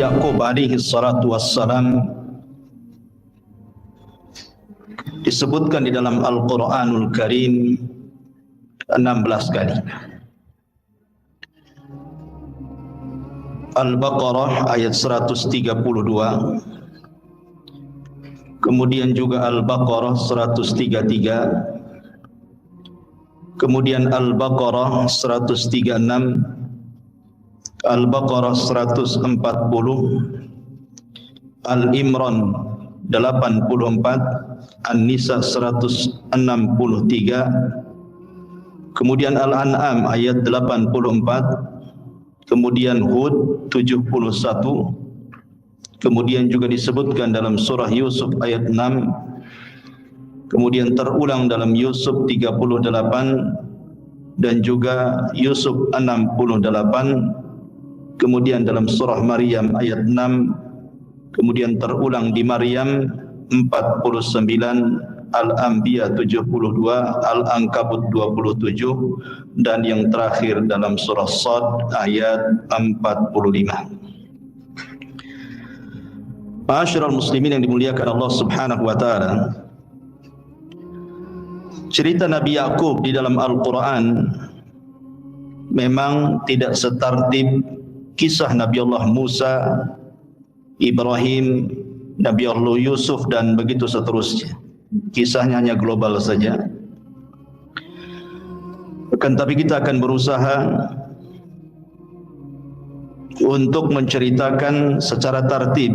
Yaqub alaihi salatu wassalam disebutkan di dalam Al-Quranul Karim 16 kali. Al-Baqarah ayat 132, kemudian juga Al-Baqarah 133, kemudian Al-Baqarah 136, Al-Baqarah 140, Al-Imran 84, An-Nisa 163, kemudian Al-An'am ayat 84, kemudian Hud 71, kemudian juga disebutkan dalam surah Yusuf ayat 6, kemudian terulang dalam Yusuf 38 dan juga Yusuf 68, kemudian dalam surah Maryam ayat 6, kemudian terulang di Maryam 49, Al-Anbiya 72, Al-Ankabut 27, dan yang terakhir dalam surah Shad ayat 45. Ma'asyiral muslimin yang dimuliakan Allah Subhanahu wa taala, cerita Nabi Yaqub di dalam Al-Quran memang tidak setertib kisah Nabi Allah Musa, Ibrahim, Nabi Allah Yusuf dan begitu seterusnya. Kisahnya hanya global saja. Akan tapi kita akan berusaha untuk menceritakan secara tertib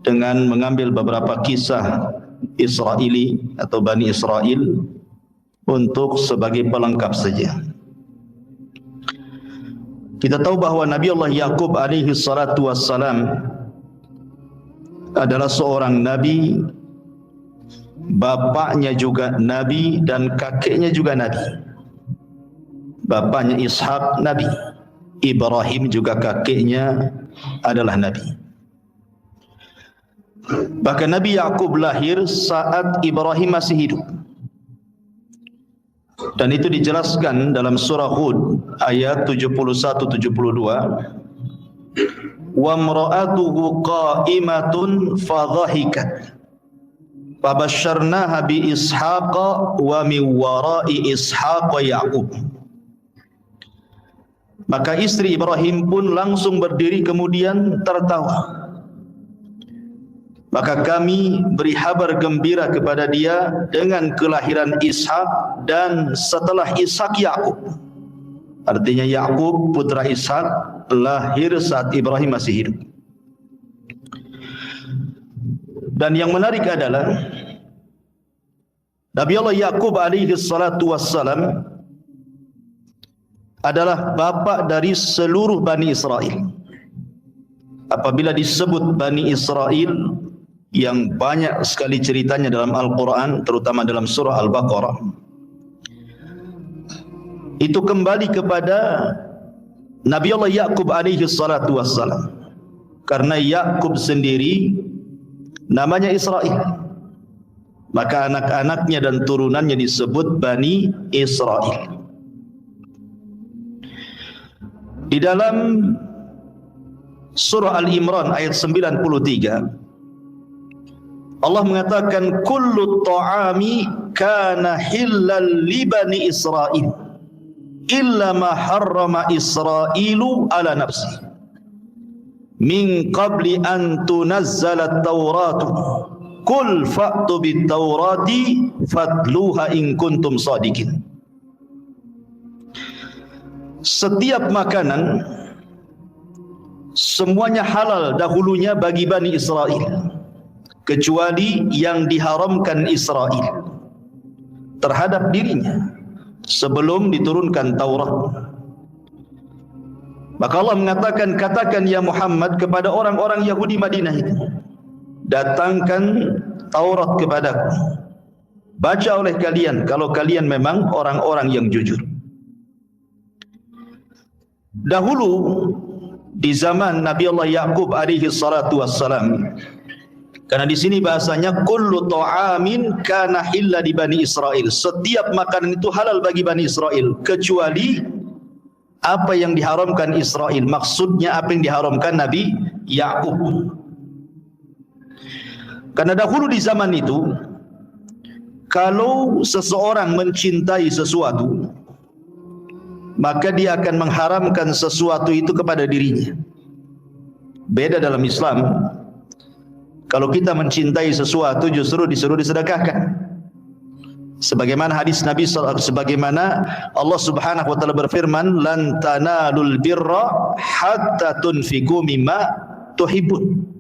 dengan mengambil beberapa kisah Israeli atau Bani Israel untuk sebagai pelengkap saja. Kita tahu bahwa Nabi Allah Yaqub alaihi salatu wassalam adalah seorang nabi, bapaknya juga nabi dan kakeknya juga nabi. Bapaknya Ishak nabi, Ibrahim juga kakeknya adalah nabi. Bahkan Nabi Yaqub lahir saat Ibrahim masih hidup. Dan itu dijelaskan dalam surah Hud ayat 71-72. Wa imra'atuhu qa'imatun fadhahikat fabasyarnaha bi Ishaqa wa min wara'i Ishaqa Ya'qub. Maka istri Ibrahim pun langsung berdiri kemudian tertawa. Maka kami beri kabar gembira kepada dia dengan kelahiran Ishak dan setelah Ishak Yaqub. Artinya Yaqub putra Ishak lahir saat Ibrahim masih hidup. Dan yang menarik adalah Nabi Allah Yaqub alaihi salatu wassalam adalah bapa dari seluruh Bani Israel. Apabila disebut Bani Israel yang banyak sekali ceritanya dalam Al-Quran, terutama dalam surah Al-Baqarah, itu kembali kepada Nabi Allah Yaqub alaihi salatu wassalam. Karena Yaqub sendiri namanya Israel, maka anak-anaknya dan turunannya disebut Bani Israel. Di dalam surah Al-Imran ayat 93, Allah mengatakan kullu ta'ami kana hillal li bani Israil illa ma harrama Israilu ala nafsi min qabli an tunazzala at-tauratu qul fa'tu bit-taurati fatluha in kuntum shadiqin. Setiap makanan semuanya halal dahulunya bagi Bani Israel, kecuali yang diharamkan Israel terhadap dirinya sebelum diturunkan Taurat. Maka Allah mengatakan, katakan ya Muhammad kepada orang-orang Yahudi Madinah itu, datangkan Taurat kepadaku, baca oleh kalian kalau kalian memang orang-orang yang jujur. Dahulu di zaman Nabi Allah Yaqub alaihi salatu wassalam, karena di sini bahasanya kullu ta'amin kana hilla di Bani Israel, setiap makanan itu halal bagi Bani Israel kecuali apa yang diharamkan Israel, maksudnya apa yang diharamkan Nabi Yaqub. Karena dahulu di zaman itu, kalau seseorang mencintai sesuatu, maka dia akan mengharamkan sesuatu itu kepada dirinya. Beda dalam Islam, kalau kita mencintai sesuatu justru disuruh disedekahkan. Sebagaimana hadis Nabi sebagaimana Allah Subhanahu wa taala berfirman, "Lan tanalul birra hatta tunfiqu mimma tuhibbun."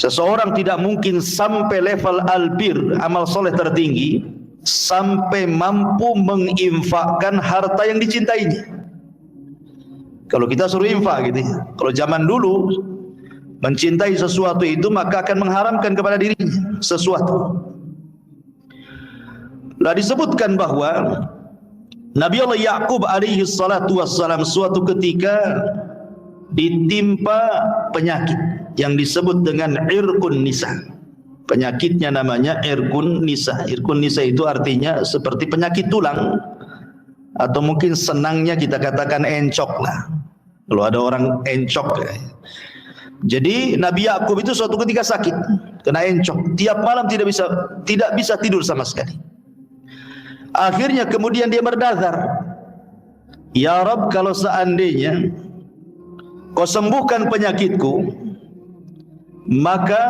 Seseorang tidak mungkin sampai level albir, amal soleh tertinggi, sampai mampu menginfakkan harta yang dicintainya. Kalau kita suruh infak gitu ya. Kalau zaman dulu mencintai sesuatu itu maka akan mengharamkan kepada dirinya sesuatu. Lah disebutkan bahwa Nabi Allah Yaqub alaihi salatu wassalam suatu ketika ditimpa penyakit yang disebut dengan irqun nisa. Penyakitnya namanya irqun nisa. Irqun nisa itu artinya seperti penyakit tulang, atau mungkin senangnya kita katakan encok lah. Kalau ada orang encok. Jadi Nabi Yaqub itu suatu ketika sakit, kena encok. Tiap malam tidak bisa tidur sama sekali. Akhirnya kemudian dia berdazar, "Ya Rabb, kalau seandainya kau sembuhkan penyakitku, maka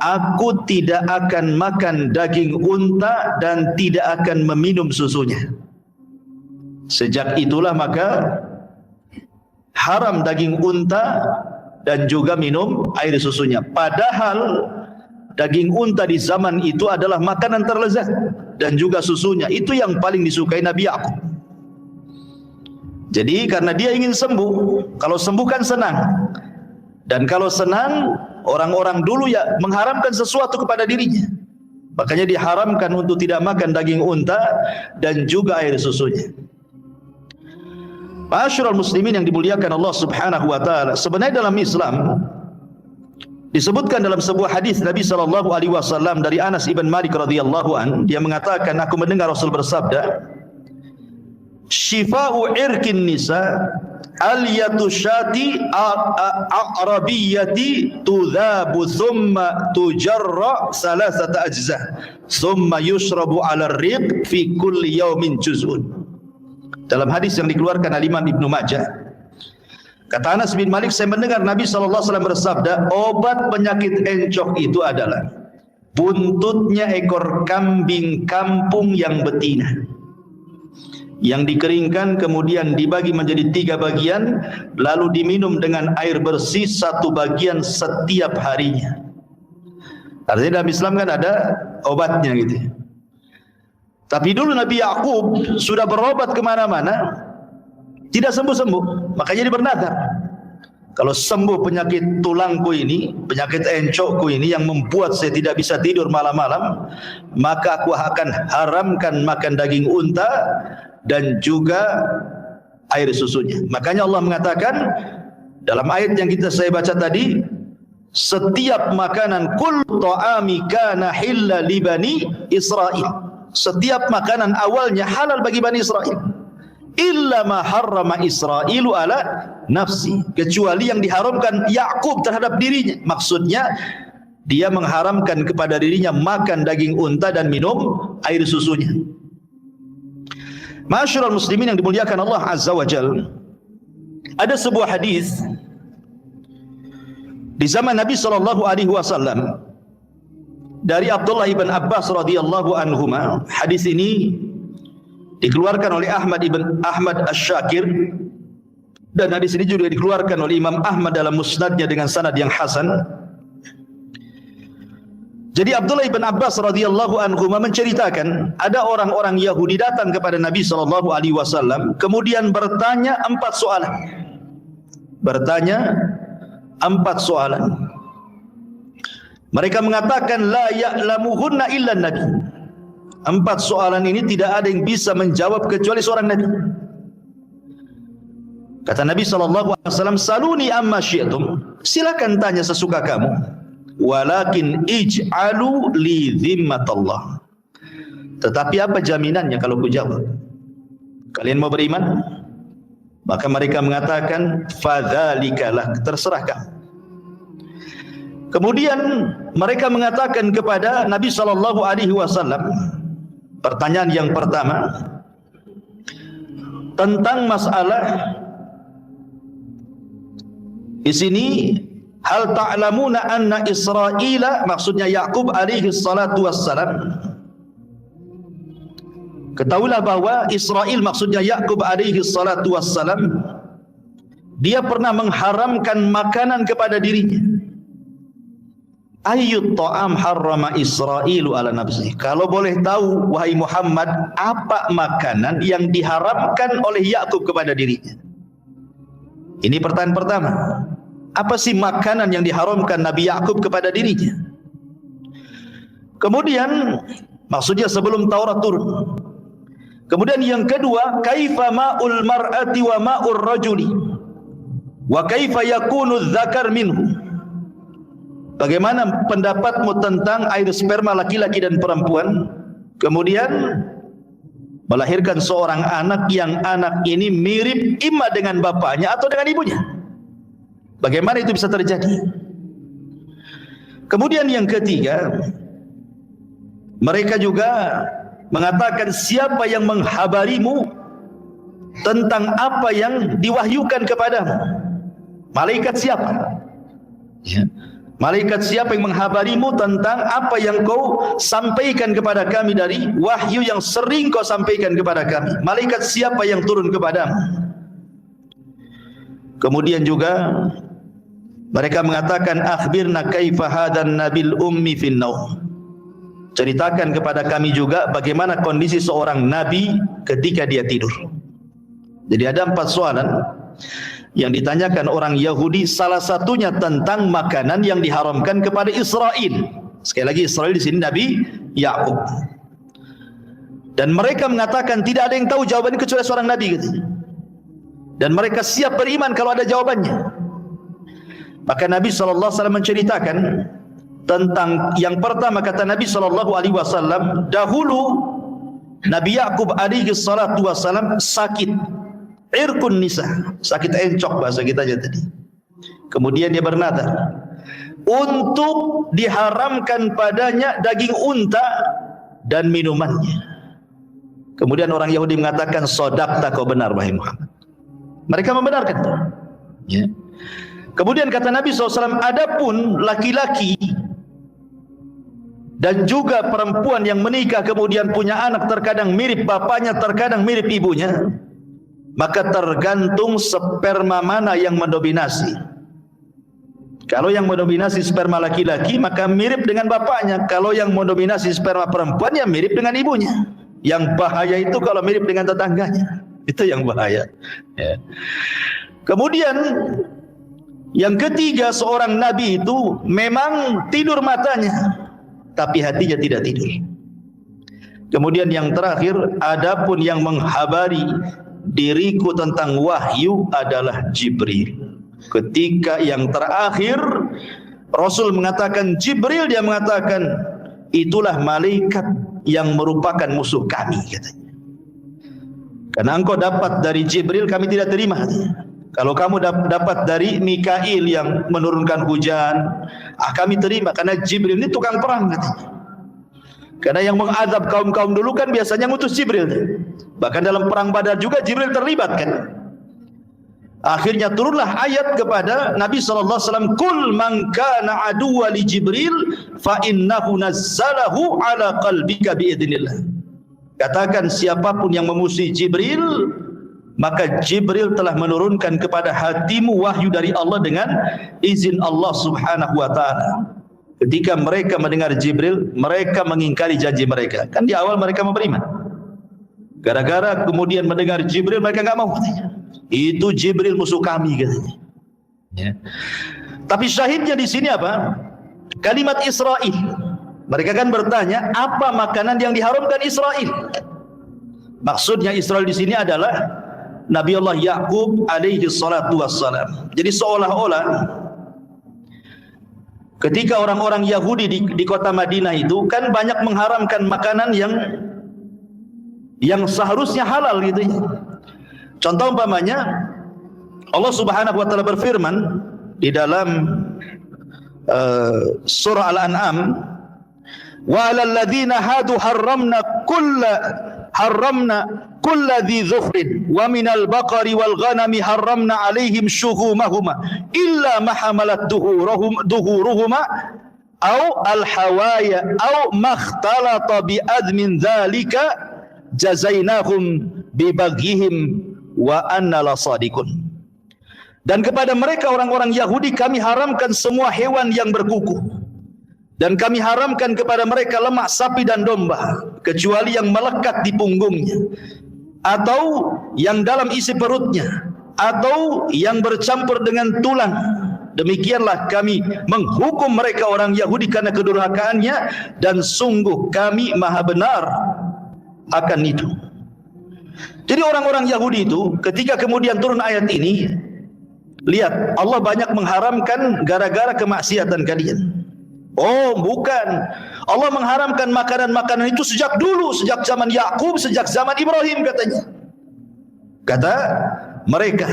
aku tidak akan makan daging unta dan tidak akan meminum susunya." Sejak itulah maka haram daging unta dan juga minum air susunya. Padahal daging unta di zaman itu adalah makanan terlezat, dan juga susunya itu yang paling disukai Nabi Yaqub. Jadi karena dia ingin sembuh, kalau sembuh kan senang. Dan kalau senang, orang-orang dulu ya mengharamkan sesuatu kepada dirinya. Makanya diharamkan untuk tidak makan daging unta dan juga air susunya. Ma'asyiral muslimin yang dimuliakan Allah Subhanahu wa taala, sebenarnya dalam Islam disebutkan dalam sebuah hadis Nabi sallallahu alaihi wasallam dari Anas ibn Malik radhiyallahu an, dia mengatakan, aku mendengar Rasul bersabda, "Shifa'u irqin nisa al-yatu syati a'rabiyyati tudhabu thumma tujarra salasata ajza thumma yushrabu 'ala ar-riq fi kulli yawmin juz'un." Dalam hadis yang dikeluarkan oleh Imam Ibnu Majah, kata Anas bin Malik, saya mendengar Nabi SAW bersabda, obat penyakit encok itu adalah buntutnya ekor kambing kampung yang betina, yang dikeringkan kemudian dibagi menjadi 3 bagian, lalu diminum dengan air bersih 1 bagian setiap harinya. Artinya dalam Islam kan ada obatnya gitu. Tapi dulu Nabi Yaqub sudah berobat kemana-mana, tidak sembuh-sembuh. Makanya dia bernazar, kalau sembuh penyakit tulangku ini, penyakit encokku ini yang membuat saya tidak bisa tidur malam-malam, maka aku akan haramkan makan daging unta dan juga air susunya. Makanya Allah mengatakan dalam ayat yang saya baca tadi, setiap makanan kul ta'ami kana hilla li bani Israil. Setiap makanan awalnya halal bagi Bani Israel. Illa ma harrama Israilu ala nafsi, kecuali yang diharamkan Yaqub terhadap dirinya. Maksudnya dia mengharamkan kepada dirinya makan daging unta dan minum air susunya. Ma'asyiral muslimin yang dimuliakan Allah Azza wa Jalla, ada sebuah hadis di zaman Nabi sallallahu alaihi wasallam dari Abdullah ibn Abbas radhiyallahu anhuma. Hadis ini dikeluarkan oleh Ahmad Asy-Syakir, dan hadis ini juga dikeluarkan oleh Imam Ahmad dalam musnadnya dengan sanad yang hasan. Jadi Abdullah ibn Abbas radhiyallahu anhu menceritakan, ada orang-orang Yahudi datang kepada Nabi sallallahu alaihi wasallam, kemudian bertanya 4 soalan. Bertanya 4 soalan. Mereka mengatakan la ya'lamuhunna illa nabi. 4 soalan ini tidak ada yang bisa menjawab kecuali seorang nabi. Kata Nabi SAW, saluni amma syi'tum, silakan tanya sesuka kamu, walakin ij'alu li dhimmatallah, tetapi apa jaminannya kalau ku jawab? Kalian mau beriman? Maka mereka mengatakan fadzalikalah, terserah kamu. Kemudian mereka mengatakan kepada Nabi sallallahu alaihi wasallam, pertanyaan yang pertama tentang masalah di sini, hal ta'lamuna anna Israila, maksudnya Yaqub alaihi salatu wassalam, ketahuilah bahwa Israel maksudnya Yaqub alaihi salatu wassalam, dia pernah mengharamkan makanan kepada dirinya. Ayyut ta'am harrama Israilu ala nafsihi. Kalau boleh tahu wahai Muhammad, apa makanan yang diharamkan oleh Yaqub kepada dirinya? Ini pertanyaan pertama. Apa sih makanan yang diharamkan Nabi Yaqub kepada dirinya? Kemudian maksudnya sebelum Taurat turun. Kemudian yang kedua, kaifa ma'ul mar'ati wa ma'ur rajuli wa kaifa yakunu dzakar minhu. Bagaimana pendapatmu tentang air sperma laki-laki dan perempuan, kemudian melahirkan seorang anak yang anak ini mirip imma dengan bapaknya atau dengan ibunya? Bagaimana itu bisa terjadi? Kemudian yang ketiga, mereka juga mengatakan, siapa yang menghabarimu tentang apa yang diwahyukan kepadamu? Malaikat siapa? Ya. Malaikat siapa yang menghabarimu tentang apa yang kau sampaikan kepada kami dari wahyu yang sering kau sampaikan kepada kami? Malaikat siapa yang turun kepadamu? Kemudian juga mereka mengatakan, akhbirna kaifa hadan nabil ummi fin naum. Ceritakan kepada kami juga bagaimana kondisi seorang nabi ketika dia tidur. Jadi ada 4 soalan yang ditanyakan orang Yahudi, salah satunya tentang makanan yang diharamkan kepada Israel. Sekali lagi, Israel di sini Nabi Yaqub. Dan mereka mengatakan tidak ada yang tahu jawabannya kecuali seorang nabi gitu. Dan mereka siap beriman kalau ada jawabannya. Maka Nabi SAW menceritakan tentang yang pertama, kata Nabi SAW, dahulu Nabi Yaqub alaihi salatu wassalam sakit irkun nisa, sakit encok bahasa kita aja tadi. Kemudian dia bernadar untuk diharamkan padanya daging unta dan minumannya. Kemudian orang Yahudi mengatakan, sodaqta, kau benar wahai Muhammad. Mereka membenarkan itu. Ya. Kemudian kata Nabi SAW, adapun laki-laki dan juga perempuan yang menikah kemudian punya anak, terkadang mirip bapaknya, terkadang mirip ibunya, maka tergantung sperma mana yang mendominasi. Kalau yang mendominasi sperma laki-laki, maka mirip dengan bapaknya. Kalau yang mendominasi sperma perempuan, ya mirip dengan ibunya. Yang bahaya itu kalau mirip dengan tetangganya. Itu yang bahaya. Ya. Kemudian yang ketiga, seorang nabi itu memang tidur matanya, tapi hatinya tidak tidur. Kemudian yang terakhir, adapun yang menghabari diriku tentang wahyu adalah Jibril. Ketika yang terakhir Rasul mengatakan Jibril, dia mengatakan itulah malaikat yang merupakan musuh kami, katanya. Karena engkau dapat dari Jibril, kami tidak terima. Kalau kamu dapat dari Mikail yang menurunkan hujan, kami terima, karena Jibril ini tukang perang, katanya. Karena yang mengazab kaum-kaum dulu kan biasanya ngutus Jibril. Bahkan dalam perang Badar juga Jibril terlibat kan. Akhirnya turunlah ayat kepada Nabi SAW, Kul man kana aduwa li Jibril fa innahu nazzalahu ala qalbika biidznillah. Katakan, siapapun yang memusuhi Jibril, maka Jibril telah menurunkan kepada hatimu wahyu dari Allah dengan izin Allah Subhanahu wa ta'ala. Ketika mereka mendengar Jibril, mereka mengingkari janji mereka. Kan di awal mereka mau beriman. Gara-gara kemudian mendengar Jibril, mereka enggak mau. Itu Jibril musuh kami, katanya. Ya. Tapi syahidnya di sini apa? Kalimat Israel. Mereka kan bertanya, apa makanan yang diharamkan Israel? Maksudnya Israel di sini adalah Nabi Allah Yaqub alaihi salatu wassalam. Jadi seolah-olah ketika orang-orang Yahudi di kota Madinah itu kan banyak mengharamkan makanan yang seharusnya halal gitu ya. Contoh umpamanya Allah Subhanahu wa taala berfirman di dalam surah Al-An'am, wa 'alal ladzina hadu harramna kulla dhi dhufrin wa minal baqari wal ghanami harramna 'alaihim shuhumahuma illa ma hamalat duhuruhuma aw al-hawaya aw makhtalata bi admin dzalika jazainahum bi baghihim wa anna lasadiqun. Dan kepada mereka orang-orang Yahudi kami haramkan semua hewan yang berkuku, dan kami haramkan kepada mereka lemak sapi dan domba kecuali yang melekat di punggungnya atau yang dalam isi perutnya atau yang bercampur dengan tulang. Demikianlah kami menghukum mereka orang Yahudi karena kedurhakaannya, dan sungguh kami maha benar akan itu. Jadi orang-orang Yahudi itu ketika kemudian turun ayat ini, lihat, Allah banyak mengharamkan gara-gara kemaksiatan kalian. Oh, bukan. Allah mengharamkan makanan-makanan itu sejak dulu, sejak zaman Yakub, sejak zaman Ibrahim katanya. Kata mereka.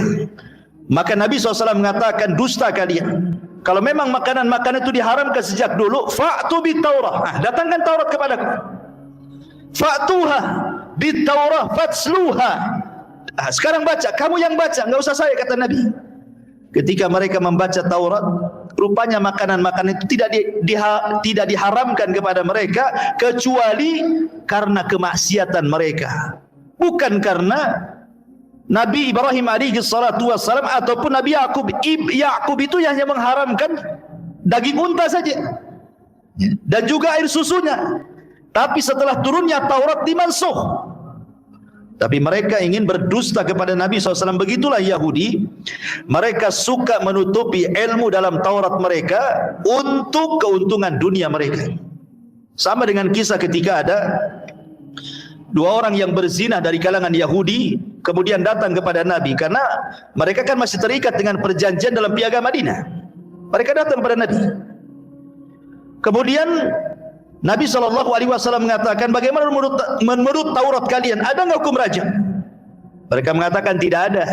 Maka Nabi SAW mengatakan, dusta kalian. Kalau memang makanan-makanan itu diharamkan sejak dulu, fa'tu bit-Taurah. Datangkan Taurat kepadaku. Fa'tuha bit-Taurah fatsluha. Sekarang baca, kamu yang baca, enggak usah saya, kata Nabi. Ketika mereka membaca Taurat, rupanya makanan-makanan itu tidak diharamkan kepada mereka kecuali karena kemaksiatan mereka, bukan karena Nabi Ibrahim alaihi salatu wassalam ataupun Nabi Yakub. Yakub itu yang mengharamkan daging unta saja dan juga air susunya. Tapi setelah turunnya Taurat dimansuh. Tapi mereka ingin berdusta kepada Nabi SAW. Begitulah Yahudi. Mereka suka menutupi ilmu dalam Taurat mereka untuk keuntungan dunia mereka. Sama dengan kisah ketika ada dua orang yang berzina dari kalangan Yahudi, kemudian datang kepada Nabi. Karena mereka kan masih terikat dengan perjanjian dalam piagam Madinah. Mereka datang kepada Nabi. Kemudian Nabi SAW mengatakan, bagaimana menurut Taurat kalian, ada enggak hukum rajam? Mereka mengatakan tidak ada.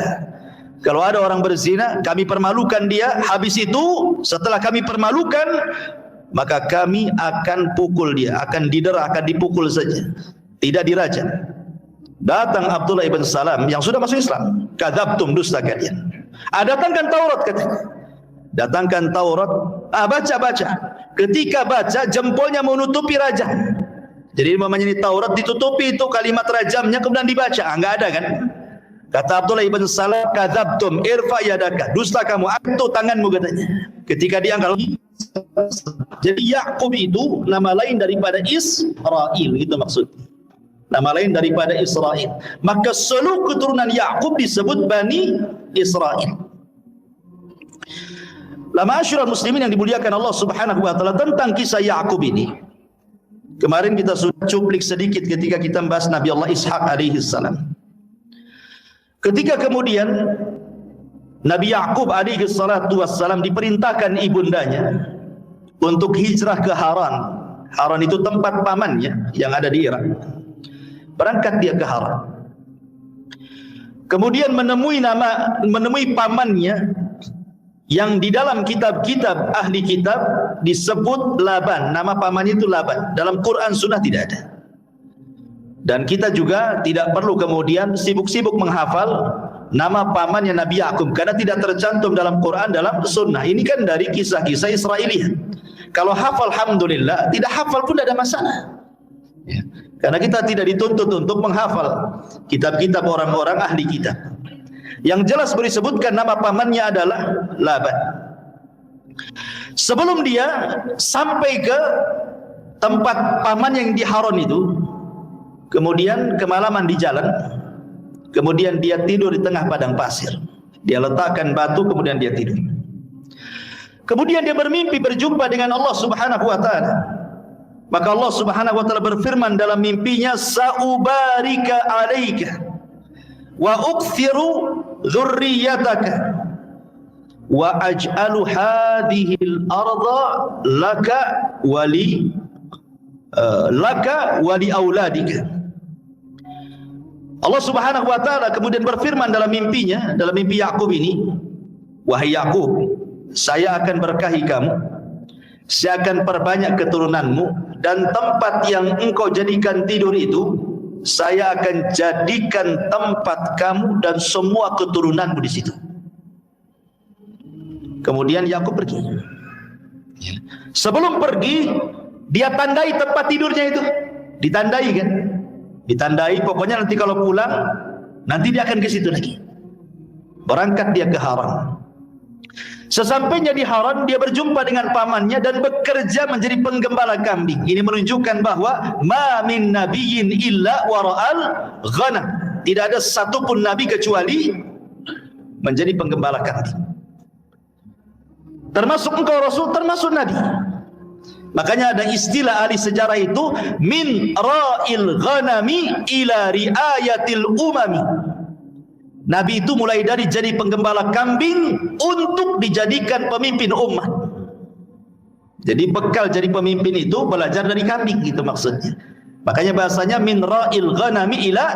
Kalau ada orang berzina, kami permalukan dia. Habis itu, setelah kami permalukan, maka kami akan pukul dia, akan didera, akan dipukul saja, tidak dirajam. Datang Abdullah ibn Salam yang sudah masuk Islam. Kadzabtum, dusta kalian. Datangkan Taurat katanya. Datangkan Taurat. Baca. Ketika baca, jempolnya menutupi rajam. Jadi namanya ini Taurat ditutupi itu kalimat rajamnya, kemudian dibaca. Enggak ada kan? Kata Abdullah ibn Salam, kadzabtum, irfa yadaka, dusta kamu, angkat tanganmu katanya. Ketika diangkat, jadi Yakub itu nama lain daripada Israel, itu maksudnya. Nama lain daripada Israel. Maka seluruh keturunan Yakub disebut Bani Israel. Ma'asyiral muslimin yang dimuliakan Allah Subhanahu wa taala, tentang kisah Yakub ini kemarin kita sudah cuplik sedikit ketika kita membahas Nabi Allah Ishak alaihi salam. Ketika kemudian Nabi Yakub alaihi salatu wassalam diperintahkan ibundanya untuk hijrah ke Haran. Haran itu tempat pamannya yang ada di Irak. Berangkat dia ke Haran. Kemudian menemui pamannya yang di dalam kitab-kitab ahli kitab disebut Laban. Nama pamannya itu Laban. Dalam Quran sunnah tidak ada. Dan kita juga tidak perlu kemudian sibuk-sibuk menghafal nama pamannya Nabi Yakub, karena tidak tercantum dalam Quran, dalam sunnah. Ini kan dari kisah-kisah Israiliyah. Kalau hafal, alhamdulillah. Tidak hafal pun tidak ada masalah. Ya. Karena kita tidak dituntut untuk menghafal kitab-kitab orang-orang ahli kitab. Yang jelas disebutkan nama pamannya adalah Laban. Sebelum dia sampai ke tempat paman yang di Haran itu, kemudian kemalaman di jalan, kemudian dia tidur di tengah padang pasir. Dia letakkan batu, kemudian dia tidur. Kemudian dia bermimpi berjumpa dengan Allah Subhanahu wa taala. Maka Allah Subhanahu wa taala berfirman dalam mimpinya, "Sa'ubarika 'alaika wa ukthiru dzurriyyataka wa aj'alu hadhil arda laka wa li auladika." Allah Subhanahu wa taala kemudian berfirman dalam mimpinya, dalam mimpi Yakub ini, wahai Yakub, saya akan berkahi kamu, saya akan perbanyak keturunanmu, dan tempat yang engkau jadikan tidur itu saya akan jadikan tempat kamu dan semua keturunanmu di situ. Kemudian Yakub pergi. Sebelum pergi, dia tandai tempat tidurnya itu, ditandai kan? Ditandai, pokoknya nanti kalau pulang, nanti dia akan ke situ lagi. Berangkat dia ke Haran. Sesampainya di Haran, dia berjumpa dengan pamannya dan bekerja menjadi penggembala kambing. Ini menunjukkan bahwa ma min nabiyyin illa wara'al ghanam. Tidak ada satupun nabi kecuali menjadi penggembala kambing. Termasuk engkau Rasul, termasuk nabi. Makanya ada istilah ahli sejarah itu, min ra'il ghanami ila riayatil umami. Nabi itu mulai dari jadi penggembala kambing untuk dijadikan pemimpin umat. Jadi bekal jadi pemimpin itu belajar dari kambing, gitu maksudnya. Makanya bahasanya min ra'il ghanami ila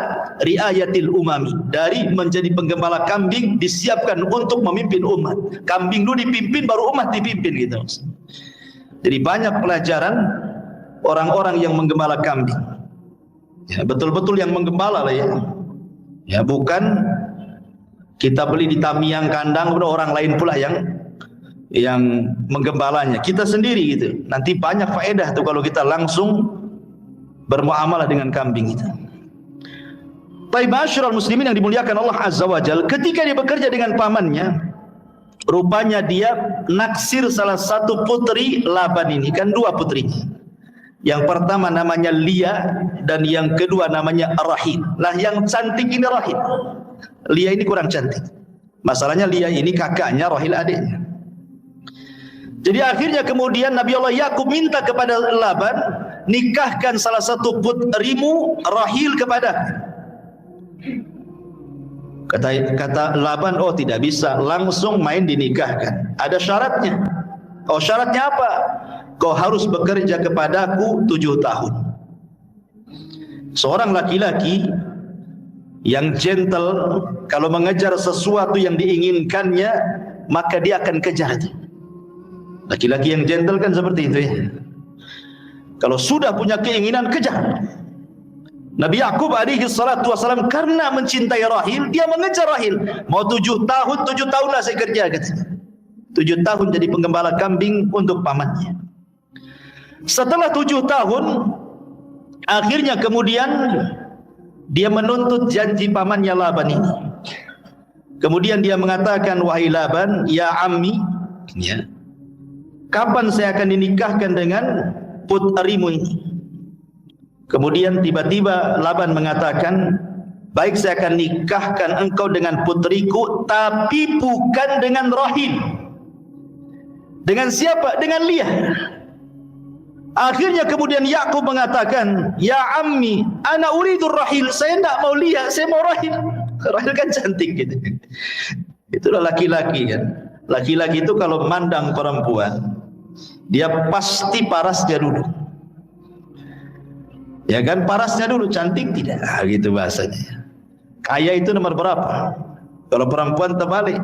riayatil umami. Dari menjadi penggembala kambing disiapkan untuk memimpin umat. Kambing dulu dipimpin baru umat dipimpin, gitu maksudnya. Jadi banyak pelajaran orang-orang yang menggembala kambing. Ya, betul-betul yang menggembala lah ya. Ya, bukan kita beli di Tamiang kandang, orang lain pula yang menggembalanya. Kita sendiri gitu. Nanti banyak faedah tuh kalau kita langsung bermuamalah dengan kambing itu. Baik, ma'asyiral muslimin yang dimuliakan Allah Azza wa Jalla, ketika dia bekerja dengan pamannya, rupanya dia naksir salah satu putri Laban ini, kan dua putrinya. Yang pertama namanya Lia dan yang kedua namanya Rahil. Lah yang cantik ini Rahil. Lia ini kurang cantik. Masalahnya Lia ini kakaknya, Rahil adiknya. Jadi akhirnya kemudian Nabi Allah Yakub minta kepada Laban, nikahkan salah satu putrimu Rahil kepada. Kata Laban, oh tidak bisa, langsung main dinikahkan. Ada syaratnya. Oh, syaratnya apa? Kau harus bekerja kepadaku 7 tahun. Seorang laki-laki yang gentle, kalau mengejar sesuatu yang diinginkannya, maka dia akan kejar itu. Laki-laki yang gentle kan seperti itu ya. Kalau sudah punya keinginan, kejar. Nabi Yakub alaihi salatu wasalam karena mencintai Rahil, dia mengejar Rahil. Mau 7 tahun, 7 tahunlah saya kerja, katanya. 7 tahun jadi penggembala kambing untuk pamannya. Setelah 7 tahun, akhirnya kemudian dia menuntut janji pamannya Laban ini. Kemudian dia mengatakan, wahai Laban, ya ammi, ya, kapan saya akan dinikahkan dengan putrimu ini? Kemudian tiba-tiba Laban mengatakan, baik, saya akan nikahkan engkau dengan putriku, tapi bukan dengan Rahil. Dengan siapa? Dengan Lia. Akhirnya kemudian Yakub mengatakan, ya ammi, ana uridur Rahil, saya tidak mau Lia, saya mau Rahil. Rahil kan cantik gitu. Itulah laki-laki kan. Laki-laki itu kalau memandang perempuan, dia pasti parasnya dulu. Ya kan, parasnya dulu, cantik tidak, gitu bahasanya. Kaya itu nomor berapa? Kalau perempuan terbalik,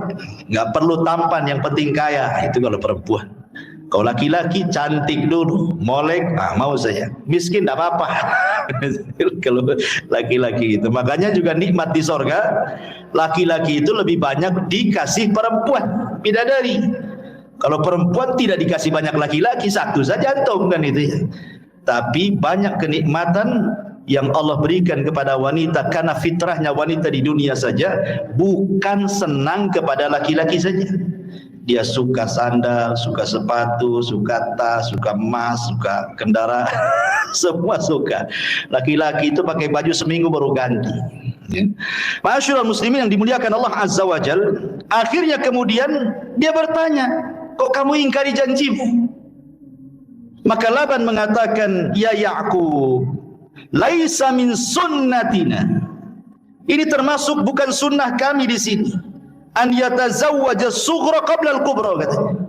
nggak perlu tampan, yang penting kaya. Itu kalau perempuan. Kalau laki-laki cantik dulu, molek, mau saya. Miskin tidak apa-apa. Kalau laki-laki itu, makanya juga nikmat di sorga, laki-laki itu lebih banyak dikasih perempuan, bidadari. Kalau perempuan tidak dikasih banyak laki-laki, satu saja antum kan itu ya. Tapi banyak kenikmatan yang Allah berikan kepada wanita, karena fitrahnya wanita di dunia saja bukan senang kepada laki-laki saja. Dia suka sandal, suka sepatu, suka tas, suka emas, suka kendaraan, semua suka. Laki-laki itu pakai baju seminggu baru ganti. Ma'asyiral muslimin yang dimuliakan Allah Azza wa Jalla, akhirnya kemudian dia bertanya, kok kamu ingkari janjimu? Maka Laban mengatakan, ya Yakub, laisa min sunnatina. Ini termasuk bukan sunnah kami di sini. An yatazawwaja sughra qabla al-kubra, katanya.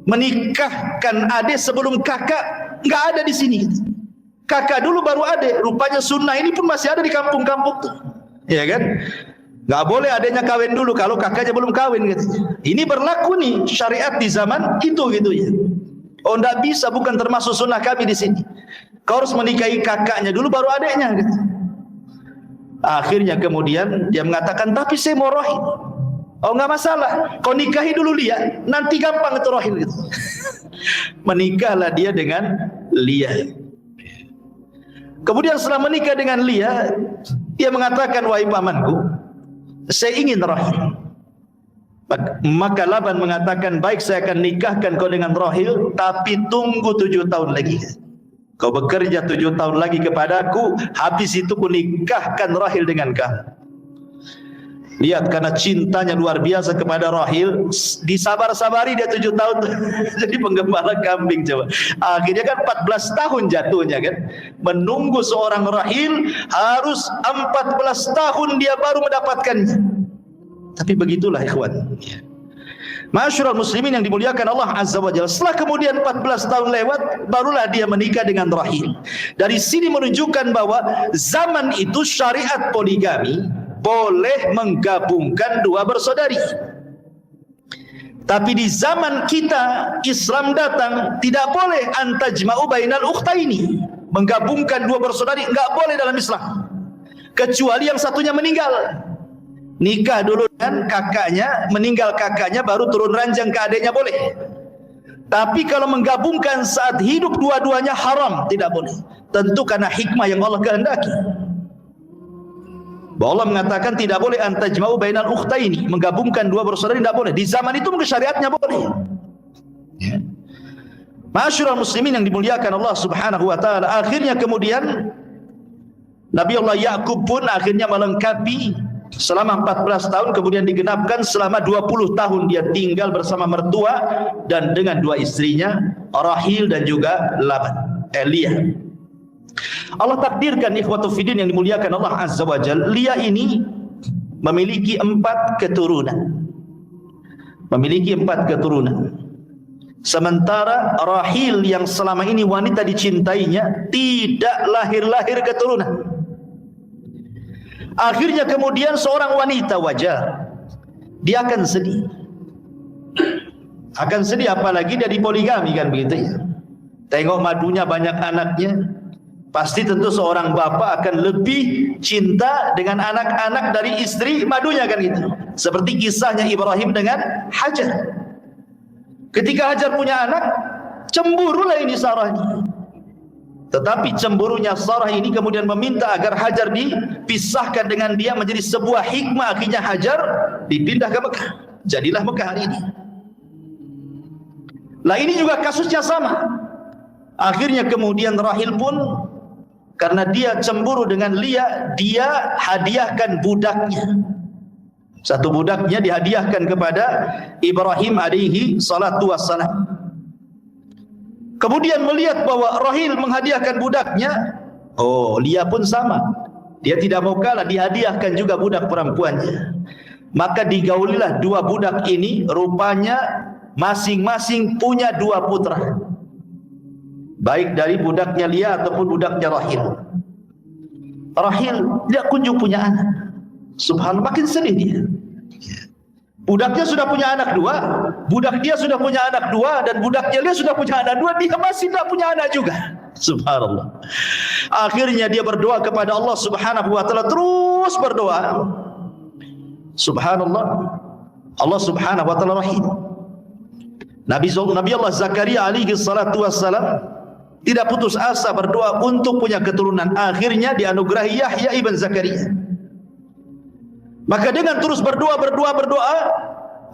Menikahkan adik sebelum kakak enggak ada di sini. Kakak dulu baru adik. Rupanya sunnah ini pun masih ada di kampung-kampung tuh. Ya kan? Nggak boleh adanya kawin dulu kalau kakaknya belum kawin gitu. Ini berlaku nih syariat di zaman itu gitu ya. Oh nggak bisa, bukan termasuk sunnah kami di sini. Kau harus menikahi kakaknya dulu baru adiknya gitu. Akhirnya kemudian dia mengatakan, tapi saya mau rohil. Oh nggak masalah, kau nikahi dulu Lia, nanti gampang itu rohil gitu. Menikahlah dia dengan Lia. Kemudian setelah menikah dengan Lia, dia mengatakan, wahai pamanku, saya ingin rohil. Maka Laban mengatakan, baik saya akan nikahkan kau dengan rohil, tapi tunggu 7 tahun lagi. Kau bekerja 7 tahun lagi kepadaku, habis itu ku nikahkan rohil dengan kamu. Lihat, karena cintanya luar biasa kepada rohil, disabar-sabari dia 7 tahun jadi penggembala kambing coba. Akhirnya kan 14 tahun jatuhnya kan. Menunggu seorang rohil harus 14 tahun dia baru mendapatkannya. Tapi begitulah ikhwan. Ma'asyiral muslimin yang dimuliakan Allah Azza wa Jalla. Setelah kemudian 14 tahun lewat, barulah dia menikah dengan rahil. Dari sini menunjukkan bahwa zaman itu syariat poligami boleh menggabungkan dua bersaudari. Tapi di zaman kita Islam datang, tidak boleh antajma'u bainal ukhtaini, menggabungkan dua bersaudari, enggak boleh dalam Islam. Kecuali yang satunya meninggal. Nikah dulu dengan kakaknya, meninggal kakaknya, baru turun ranjang ke adiknya boleh. Tapi kalau menggabungkan saat hidup dua-duanya haram, tidak boleh. Tentu karena hikmah yang Allah kehendaki. Allah mengatakan tidak boleh antajma'u bainal ukhtaini, menggabungkan dua bersaudara tidak boleh. Di zaman itu mungkin syariatnya boleh. Ya. Ma'asyiral muslimin yang dimuliakan Allah Subhanahu wa taala, akhirnya kemudian Nabi Allah Ya'qub pun akhirnya melengkapi selama 14 tahun, kemudian digenapkan selama 20 tahun dia tinggal bersama mertua dan dengan dua istrinya, Rahil dan juga Laban, Leah. Allah takdirkan ikhwatu fiddin yang dimuliakan Allah Azza wa Jalla, Leah ini memiliki 4 keturunan. Memiliki 4 keturunan. Sementara Rahil yang selama ini wanita dicintainya tidak lahir-lahir keturunan. Akhirnya kemudian seorang wanita wajar, dia akan sedih. Akan sedih apalagi dia dipoligami kan begitu ya. Tengok madunya banyak anaknya. Pasti tentu seorang bapak akan lebih cinta dengan anak-anak dari istri madunya kan gitu. Seperti kisahnya Ibrahim dengan Hajar. Ketika Hajar punya anak, cemburulah ini Sarah ini. Tetapi cemburunya Sarah ini kemudian meminta agar Hajar dipisahkan dengan dia, menjadi sebuah hikmah. Akhirnya Hajar dipindah ke Mekah. Jadilah Mekah hari ini. Lah ini juga kasusnya sama. Akhirnya kemudian Rahil pun karena dia cemburu dengan Leah, dia hadiahkan budaknya. Satu budaknya dihadiahkan kepada Ibrahim alaihi salatu wassalam. Kemudian melihat bahwa Rahil menghadiahkan budaknya, oh Leah pun sama. Dia tidak mau kalah, dihadiahkan juga budak perempuannya. Maka digaulilah dua budak ini, rupanya masing-masing punya 2 putra. Baik dari budaknya Leah ataupun budaknya Rahil. Rahil tidak kunjung punya anak. Subhanallah, makin sedih dia. Budaknya sudah punya anak 2, budak dia sudah punya anak 2, dan budaknya Leah sudah punya anak 2, dia masih tidak punya anak juga. Subhanallah. Akhirnya dia berdoa kepada Allah Subhanahu wa taala, terus berdoa. Subhanallah. Allah Subhanahu wa taala Rahim. Nabi Allah Zakaria alaihi salatu wassalam tidak putus asa berdoa untuk punya keturunan. Akhirnya dianugerahi Yahya ibn Zakaria. Maka dengan terus berdoa,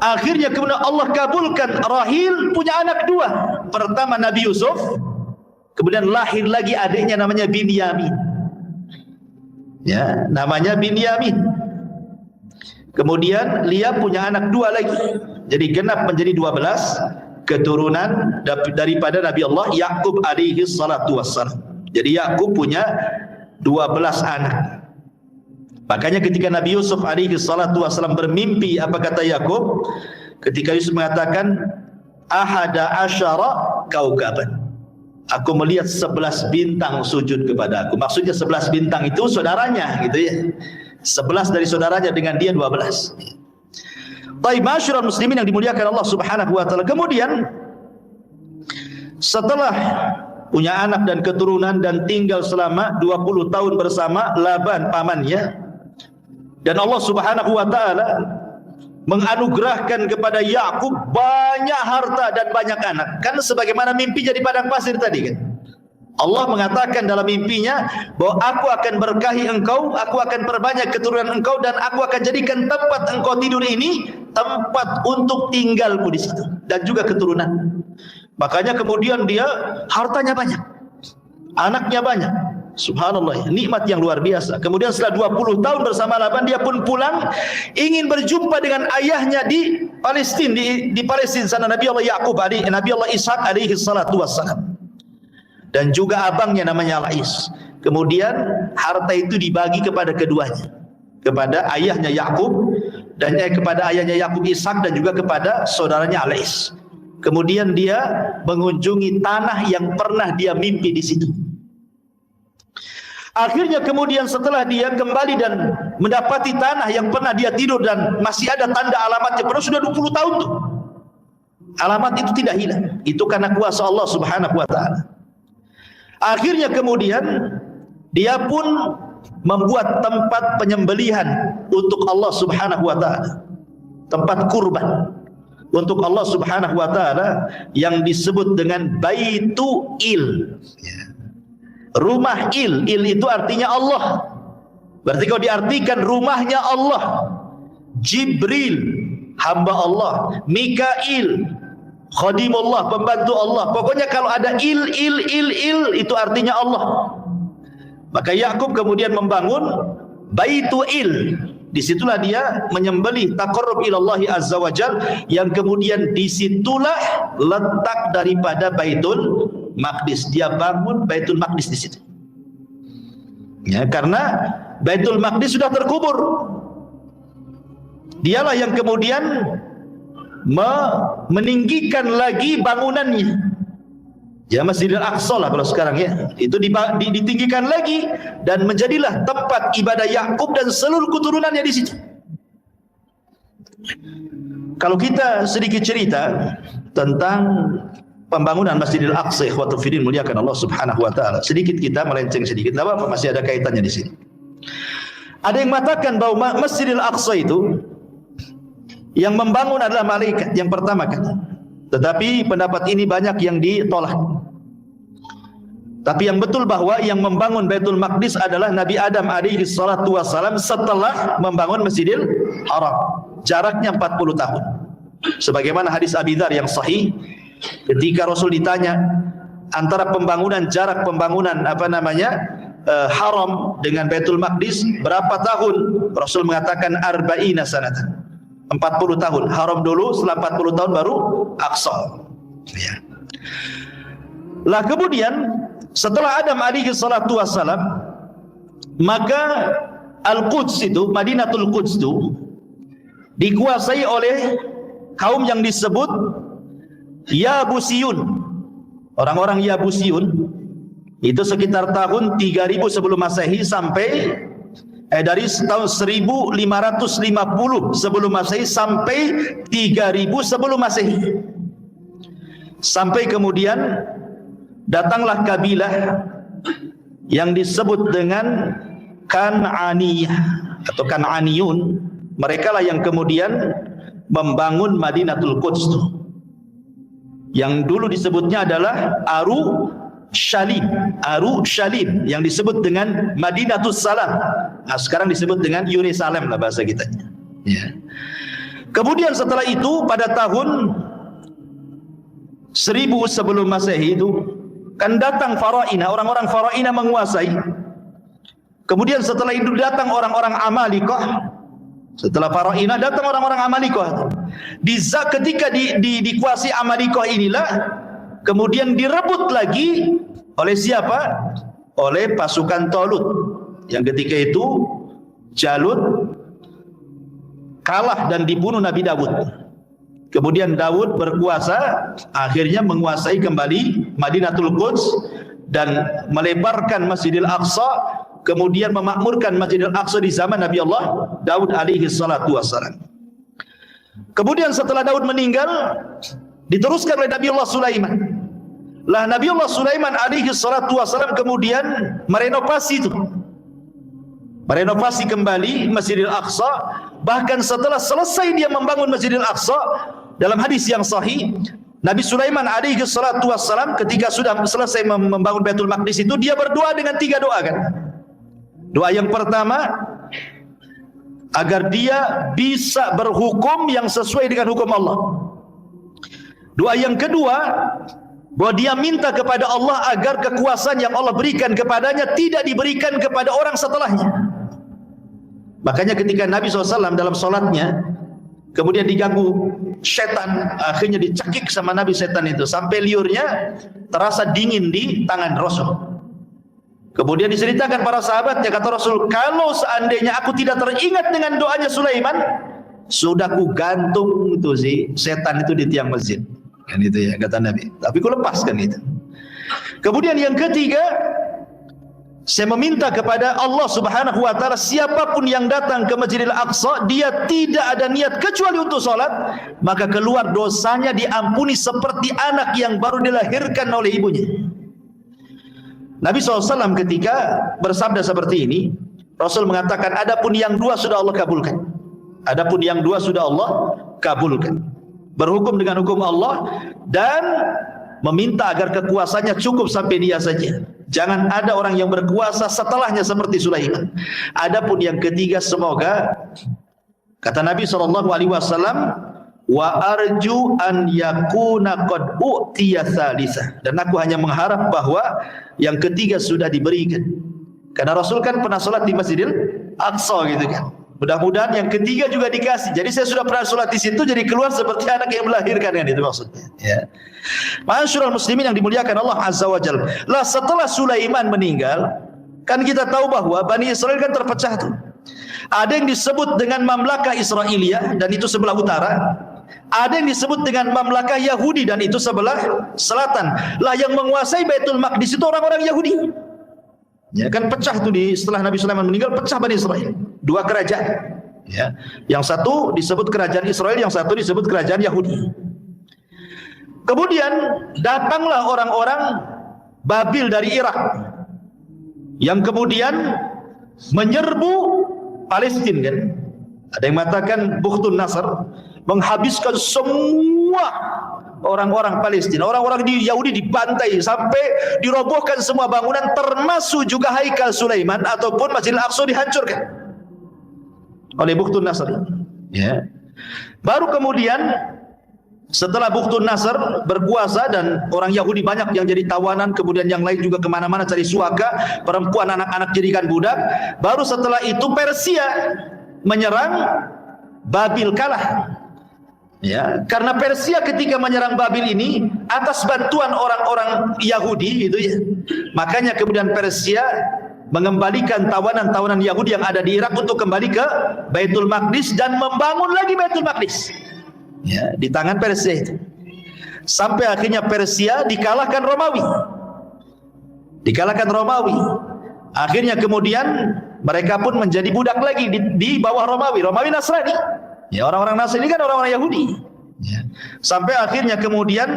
akhirnya kemudian Allah kabulkan. Rahil punya anak 2. Pertama Nabi Yusuf, kemudian lahir lagi adiknya namanya Binyamin. Ya, namanya Binyamin. Kemudian Leah punya anak 2 lagi. Jadi genap menjadi 12 keturunan daripada Nabi Allah Ya'qub alaihi salatu wassalam. Jadi Ya'qub punya 12 anak. Makanya ketika Nabi Yusuf alaihi salatu wassalam bermimpi, apa kata Ya'qub? Ketika Yusuf mengatakan ahada asyara kaukaban, aku melihat 11 bintang sujud kepada aku. Maksudnya 11 bintang itu saudaranya gitu ya. 11 dari saudaranya, dengan dia 12. Baik, masyarul muslimin yang dimuliakan Allah Subhanahu wa taala. Kemudian setelah punya anak dan keturunan dan tinggal selama 20 tahun bersama Laban pamannya, dan Allah Subhanahu wa taala menganugerahkan kepada Yakub banyak harta dan banyak anak. Kan sebagaimana mimpinya di padang pasir tadi kan. Allah mengatakan dalam mimpinya bahwa aku akan berkahi engkau, aku akan perbanyak keturunan engkau, dan aku akan jadikan tempat engkau tidur ini tempat untuk tinggalku di situ, dan juga keturunan. Makanya kemudian dia hartanya banyak, anaknya banyak. Subhanallah, nikmat yang luar biasa. Kemudian setelah 20 tahun bersama Laban, dia pun pulang ingin berjumpa dengan ayahnya di Palestina, di Palestina sana, Nabi Allah Yakub, Nabi Allah Ishak alaihi salatu wassalam, dan juga abangnya namanya Lais. Kemudian harta itu dibagi kepada keduanya, kepada ayahnya Yakub dan kepada ayahnya Yakub Ishak, dan juga kepada saudaranya Lais. Kemudian dia mengunjungi tanah yang pernah dia mimpi di situ. Akhirnya kemudian setelah dia kembali dan mendapati tanah yang pernah dia tidur dan masih ada tanda alamatnya, padahal sudah 20 tahun tuh, alamat itu tidak hilang. Itu karena kuasa Allah Subhanahu wa taala. Akhirnya kemudian dia pun membuat tempat penyembelihan untuk Allah Subhanahu wa taala, tempat kurban untuk Allah Subhanahu wa taala yang disebut dengan Baitu Il. Rumah Il itu artinya Allah. Berarti kalau diartikan rumahnya Allah, Jibril hamba Allah, Mikail khadimullah, pembantu Allah. Pokoknya kalau ada il itu artinya Allah. Maka Yakub kemudian membangun Baitu Il. Disitulah dia menyembelih taqarrub ilallahi azza wajal, yang kemudian disitulah letak daripada Baitul Maqdis. Dia bangun Baitul Maqdis di situ. Ya, karena Baitul Maqdis sudah terkubur. Dialah yang kemudian meninggikan lagi bangunannya. Ya, Masjidil Aqsa lah kalau sekarang ya. Itu ditinggikan lagi dan menjadilah tempat ibadah Yakub dan seluruh keturunannya di situ. Kalau kita sedikit cerita tentang pembangunan Masjidil Aqsa, ikhwatul fillah muliakan Allah Subhanahu wa taala. Sedikit kita melenceng sedikit, enggak apa-apa, masih ada kaitannya di sini. Ada yang mengatakan bahwa Masjidil Aqsa itu yang membangun adalah malaikat yang pertama kali. Tetapi pendapat ini banyak yang ditolak. Tapi yang betul bahwa yang membangun Baitul Maqdis adalah Nabi Adam alaihi salatu wassalam setelah membangun Masjidil Haram. Jaraknya 40 tahun. Sebagaimana hadis Abi Dzar yang sahih, ketika Rasul ditanya antara jarak pembangunan Haram dengan Baitul Maqdis berapa tahun? Rasul mengatakan arba'ina sanatan. 40 tahun. Haram dulu, setelah 40 tahun baru Aqsa. Ya. Lah kemudian setelah Adam alaihi salatu wassalam, maka Al-Quds itu, Madinatul Quds itu dikuasai oleh kaum yang disebut Yabusiyun. Orang-orang Yabusiyun itu sekitar tahun 3000 sebelum Masehi sampai dari tahun 1550 sebelum Masehi sampai 3000 sebelum Masehi. Sampai kemudian datanglah kabilah yang disebut dengan Kan'aniyah atau Kan'aniyun. Mereka lah yang kemudian membangun Madinatul Quds, yang dulu disebutnya adalah Aru Shalim, yang disebut dengan Madinatus Salam. Nah, sekarang disebut dengan Yerusalem lah bahasa kita. Ya. Kemudian setelah itu pada tahun 1000 sebelum Masehi itu kan datang Faraina, orang-orang Faraina menguasai. Kemudian setelah itu datang orang-orang Amalikah. Setelah Faraina datang orang-orang Amalikah. Ketika dikuasai Amalikah inilah kemudian direbut lagi oleh siapa? Oleh pasukan Talut. Yang ketika itu Jalut kalah dan dibunuh Nabi Daud. Kemudian Daud berkuasa, akhirnya menguasai kembali Madinatul Quds dan melebarkan Masjidil Aqsa kemudian memakmurkan Masjidil Aqsa di zaman Nabi Allah Daud alaihi salatu wassalam. Kemudian setelah Daud meninggal, diteruskan oleh Nabi Allah Sulaiman. Lah Nabi Allah Sulaiman alaihi salatu wassalam kemudian merenovasi itu. Merenovasi kembali Masjidil Aqsa. Bahkan setelah selesai dia membangun Masjidil Aqsa, dalam hadis yang sahih, Nabi Sulaiman alaihi salatu wassalam ketika sudah selesai membangun Baitul Maqdis itu, dia berdoa dengan 3 doa kan. Doa yang pertama, agar dia bisa berhukum yang sesuai dengan hukum Allah. Doa yang kedua, bahwa dia minta kepada Allah agar kekuasaan yang Allah berikan kepadanya tidak diberikan kepada orang setelahnya. Makanya ketika Nabi SAW dalam sholatnya kemudian diganggu setan, akhirnya dicekik sama Nabi setan itu sampai liurnya terasa dingin di tangan Rasul. Kemudian diceritakan para sahabatnya, kata Rasul, kalau seandainya aku tidak teringat dengan doanya Sulaiman, sudah ku gantung itu si setan itu di tiang masjid. Kan itu ya kata Nabi. Tapi ku lepaskan itu. Kemudian yang ketiga, saya meminta kepada Allah Subhanahu wa taala, siapapun yang datang ke Masjidil Aqsa, dia tidak ada niat kecuali untuk sholat, maka keluar dosanya diampuni seperti anak yang baru dilahirkan oleh ibunya. Nabi SAW ketika bersabda seperti ini, Rasul mengatakan, adapun yang 2 sudah Allah kabulkan. Adapun yang 2 sudah Allah kabulkan. Berhukum dengan hukum Allah dan meminta agar kekuasaannya cukup sampai dia saja. Jangan ada orang yang berkuasa setelahnya seperti Sulaiman. Adapun yang ketiga, semoga, kata Nabi SAW, wa arju an yakuna qad u'tiya tsalitsah, dan aku hanya mengharap bahwa yang ketiga sudah diberikan. Karena Rasul kan pernah salat di Masjidil Aqsa gitu kan. Mudah-mudahan yang ketiga juga dikasih. Jadi saya sudah pernah salat di situ, jadi keluar seperti anak yang melahirkan, kan itu maksudnya. Ya. Ma'asyiral muslimin yang dimuliakan Allah Azza wa Jalla. Lah setelah Sulaiman meninggal, kan kita tahu bahwa Bani Israel kan terpecah tuh. Ada yang disebut dengan Mamlakah Israiliyah dan itu sebelah utara. Ada yang disebut dengan Mamlakah Yahudi dan itu sebelah selatan. Lah yang menguasai Baitul Maqdis itu orang-orang Yahudi. Ya kan pecah tuh setelah Nabi Sulaiman meninggal, pecah Bani Israel. 2 kerajaan. Ya. Yang satu disebut kerajaan Israel, yang satu disebut kerajaan Yahudi. Kemudian datanglah orang-orang Babil dari Irak yang kemudian menyerbu Palestina kan. Ada yang mengatakan Bukhtun Nasr, menghabiskan semua orang-orang Palestina. Orang-orang di Yahudi dibantai sampai dirobohkan semua bangunan, termasuk juga Haikal Sulaiman ataupun Masjidil Aqsa dihancurkan oleh Bukhtun Nasr. Ya. Baru kemudian setelah Bukhtun Nasr berkuasa dan orang Yahudi banyak yang jadi tawanan, kemudian yang lain juga kemana-mana cari suaka, perempuan anak-anak jadikan budak. Baru setelah itu Persia menyerang, Babil kalah. Ya, karena Persia ketika menyerang Babil ini atas bantuan orang-orang Yahudi gitu ya. Makanya kemudian Persia mengembalikan tawanan-tawanan Yahudi yang ada di Irak untuk kembali ke Baitul Maqdis dan membangun lagi Baitul Maqdis. Ya, di tangan Persia itu. Sampai akhirnya Persia dikalahkan Romawi. Dikalahkan Romawi. Akhirnya kemudian mereka pun menjadi budak lagi di bawah Romawi. Romawi Nasrani. Ya, orang-orang Nasrani kan orang-orang Yahudi. Ya. Sampai akhirnya kemudian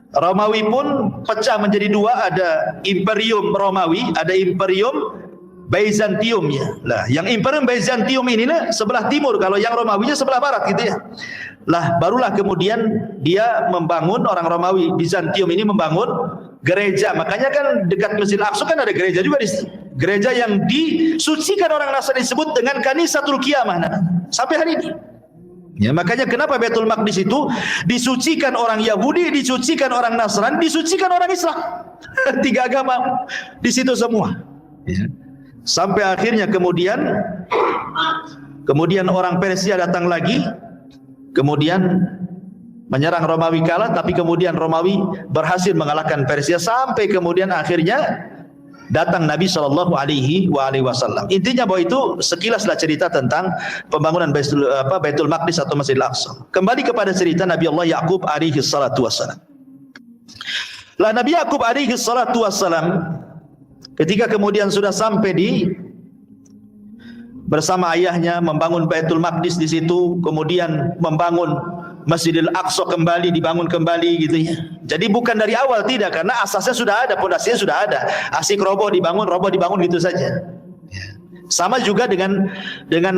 Romawi pun pecah menjadi 2, ada Imperium Romawi, ada Imperium Byzantium ya. Lah, yang Imperium Byzantium ini sebelah timur, kalau yang Romawinya sebelah barat gitu ya. Lah, barulah kemudian dia membangun, orang Romawi Byzantium ini membangun gereja. Makanya kan dekat Masjidil Aqsa kan ada gereja juga di situ. Gereja yang disucikan orang Nasrani disebut dengan Kanisatul Qiyamah sampai hari ini. Ya, makanya kenapa Baitul Maqdis itu disucikan orang Yahudi, disucikan orang Nasrani, disucikan orang Islam. 3 agama di situ semua. Ya. Sampai akhirnya kemudian orang Persia datang lagi, kemudian menyerang Romawi kalah, tapi kemudian Romawi berhasil mengalahkan Persia sampai kemudian akhirnya datang Nabi SAW. Intinya bahwa itu sekilaslah cerita tentang pembangunan Baitul Maqdis atau Masjidil Aqsa. Kembali kepada cerita Nabi Allah Yaqub alaihi salatu wassalam. Lah Nabi Yaqub alaihi salatu wassalam Ketika kemudian sudah sampai di bersama ayahnya membangun Baitul Maqdis di situ, kemudian membangun Masjidil Aqsa kembali, dibangun kembali gitu ya. Jadi bukan dari awal, tidak, karena asasnya sudah ada, pondasinya sudah ada. Asik roboh dibangun gitu saja. Sama juga dengan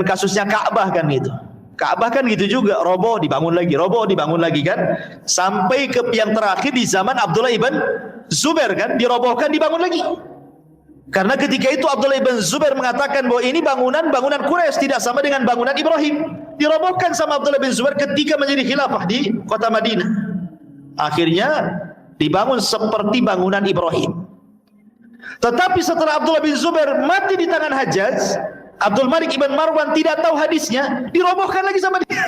kasusnya Ka'bah kan gitu. Ka'bah kan gitu juga, roboh dibangun lagi kan, sampai ke yang terakhir di zaman Abdullah ibn Zubair kan, dirobohkan dibangun lagi. Karena ketika itu Abdullah ibn Zubair mengatakan bahwa ini bangunan Quraisy, tidak sama dengan bangunan Ibrahim. Dirobohkan sama Abdullah bin Zubair ketika menjadi khilafah di kota Madinah. Akhirnya dibangun seperti bangunan Ibrahim. Tetapi setelah Abdullah bin Zubair mati di tangan Hajjaj, Abdul Malik ibn Marwan tidak tahu hadisnya, dirobohkan lagi sama dia.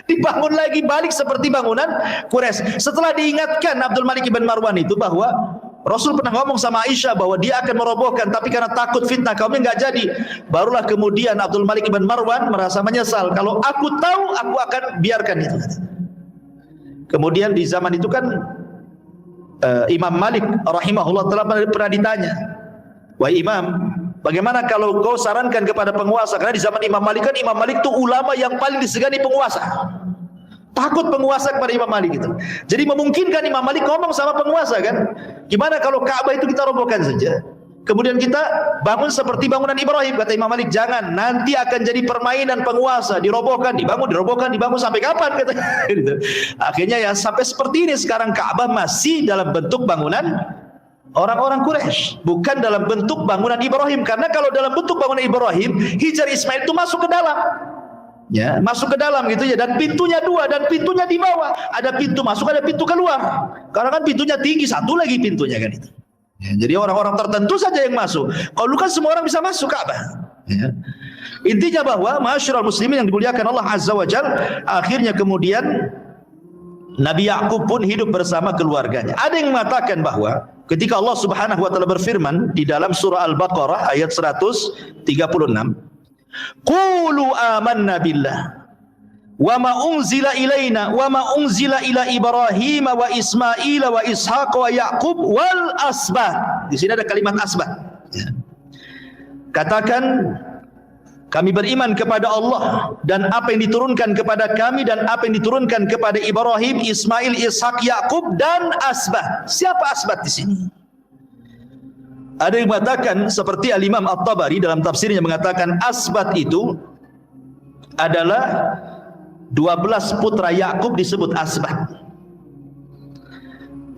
Dibangun lagi balik seperti bangunan Quraisy. Setelah diingatkan Abdul Malik ibn Marwan itu bahwa Rasul pernah ngomong sama Aisyah bahwa dia akan merobohkan, tapi karena takut fitnah kaumnya nggak jadi. Barulah kemudian Abdul Malik ibn Marwan merasa menyesal. Kalau aku tahu, aku akan biarkan itu. Kemudian di zaman itu kan Imam Malik rahimahullah telah pernah ditanya, wahai Imam, bagaimana kalau kau sarankan kepada penguasa? Karena di zaman Imam Malik kan, Imam Malik itu ulama yang paling disegani penguasa. Takut penguasa kepada Imam Malik itu. Jadi memungkinkan Imam Malik ngomong sama penguasa kan, gimana kalau Ka'bah itu kita robohkan saja, kemudian kita bangun seperti bangunan Ibrahim. Kata Imam Malik, jangan, nanti akan jadi permainan penguasa, dirobohkan, dibangun sampai kapan kata. Akhirnya ya sampai seperti ini sekarang, Ka'bah masih dalam bentuk bangunan orang-orang Quraisy, bukan dalam bentuk bangunan Ibrahim. Karena kalau dalam bentuk bangunan Ibrahim, Hijar Ismail itu masuk ke dalam. Ya, masuk ke dalam gitu ya, dan pintunya dua, dan pintunya di bawah. Ada pintu masuk, ada pintu keluar. Karena kan pintunya tinggi, satu lagi pintunya kan itu. Ya, jadi orang-orang tertentu saja yang masuk. Kalau kan semua orang bisa masuk Ka'bah. Ya. Intinya bahwa ma'asyiral muslimin yang dimuliakan Allah Azza wa Jalla, akhirnya kemudian Nabi Yakub pun hidup bersama keluarganya. Ada yang mengatakan bahwa ketika Allah Subhanahu wa taala berfirman di dalam surah Al-Baqarah ayat 136, qulu amanna billah wa ma unzila ilaina wa ma unzila ila Ibrahim wa Ismail wa Ishaq wa Yaqub wal asbat. Di sini ada kalimat asbat. Katakan, kami beriman kepada Allah dan apa yang diturunkan kepada kami dan apa yang diturunkan kepada Ibrahim, Ismail, Ishaq, Yaqub dan asbat. Siapa asbat di sini? Ada yang mengatakan seperti Al-Imam At-Tabari dalam tafsirnya mengatakan asbat itu adalah 12 putra Yakub disebut asbat.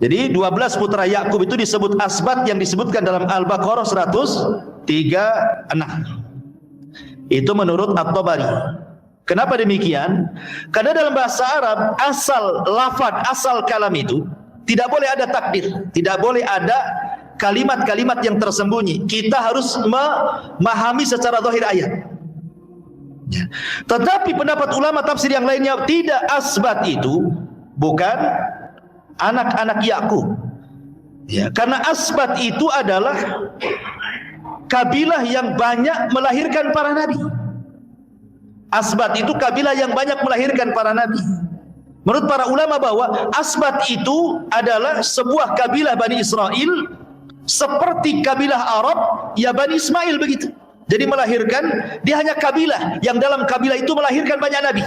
Jadi 12 putra Yakub itu disebut asbat yang disebutkan dalam Al-Baqarah 136. Itu menurut At-Tabari. Kenapa demikian? Karena dalam bahasa Arab asal lafaz, asal kalam itu tidak boleh ada takdir, tidak boleh ada kalimat-kalimat yang tersembunyi. Kita harus memahami secara zahir ayat. Ya. Tetapi pendapat ulama tafsir yang lainnya tidak, asbat itu bukan anak-anak Yakub. Ya, karena asbat itu adalah kabilah yang banyak melahirkan para nabi. Asbat itu kabilah yang banyak melahirkan para nabi. Menurut para ulama bahwa asbat itu adalah sebuah kabilah Bani Israel seperti kabilah Arab ya Bani Ismail begitu. Jadi melahirkan, dia hanya kabilah yang dalam kabilah itu melahirkan banyak nabi.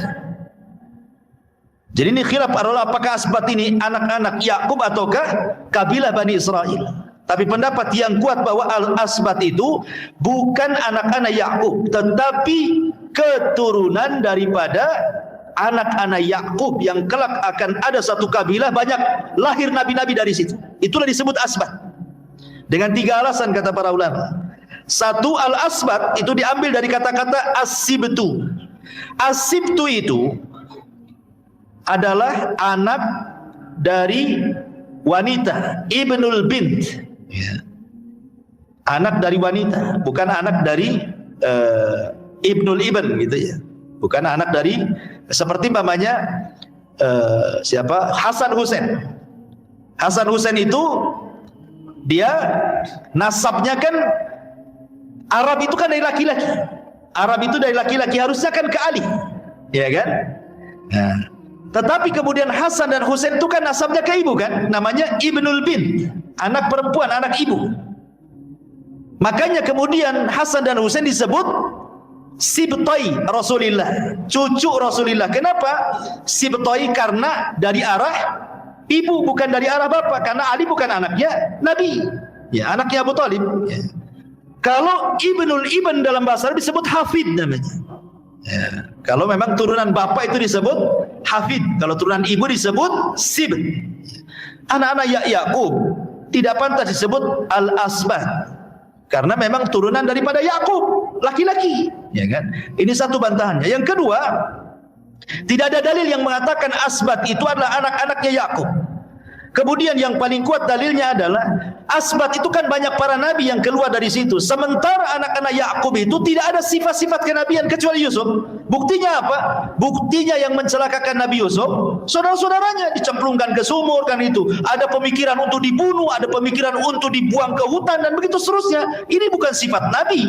Jadi ini khilaf adalah apakah asbat ini anak-anak Yakub ataukah kabilah Bani Israel. Tapi pendapat yang kuat bahwa al-asbat itu bukan anak-anak Yakub, tetapi keturunan daripada anak-anak Yakub yang kelak akan ada satu kabilah banyak lahir nabi-nabi dari situ. Itulah disebut asbat. Dengan 3 alasan kata para ulama. Satu, al-asbat itu diambil dari kata-kata as-sibtu. As-sibtu itu adalah anak dari wanita, ibnul bint. Ya. Anak dari wanita, bukan anak dari ibnul ibn gitu ya. Bukan anak dari, seperti namanya siapa? Hasan Husain. Hasan Husain itu dia nasabnya kan Arab itu kan dari laki-laki. Arab itu dari laki-laki, harusnya kan ke Ali, ya kan? Nah, tetapi kemudian Hasan dan Husain itu kan nasabnya ke ibu kan, namanya Ibnul Bint, anak perempuan, anak ibu. Makanya kemudian Hasan dan Husain disebut sibtai Rasulullah, cucu Rasulullah. Kenapa sibtai? Karena dari arah ibu, bukan dari arah bapak. Karena Ali bukan anaknya Nabi, ya, anaknya Abu Talib, ya. Kalau ibnul ibn dalam bahasa Arab disebut hafid namanya, ya. Kalau memang turunan bapak itu disebut hafid, kalau turunan ibu disebut sibt. Anak-anak Yakub tidak pantas disebut al-asbat, karena memang turunan daripada Yakub, laki-laki, ya kan? Ini satu bantahannya. Yang kedua, tidak ada dalil yang mengatakan asbat itu adalah anak-anaknya Yakub. Kemudian yang paling kuat dalilnya adalah asbat itu kan banyak para nabi yang keluar dari situ. Sementara anak-anak Yakub itu tidak ada sifat-sifat kenabian kecuali Yusuf. Buktinya apa? Buktinya yang mencelakakan Nabi Yusuf, saudara-saudaranya dicemplungkan ke sumur kan itu. Ada pemikiran untuk dibunuh, ada pemikiran untuk dibuang ke hutan dan begitu seterusnya. Ini bukan sifat nabi,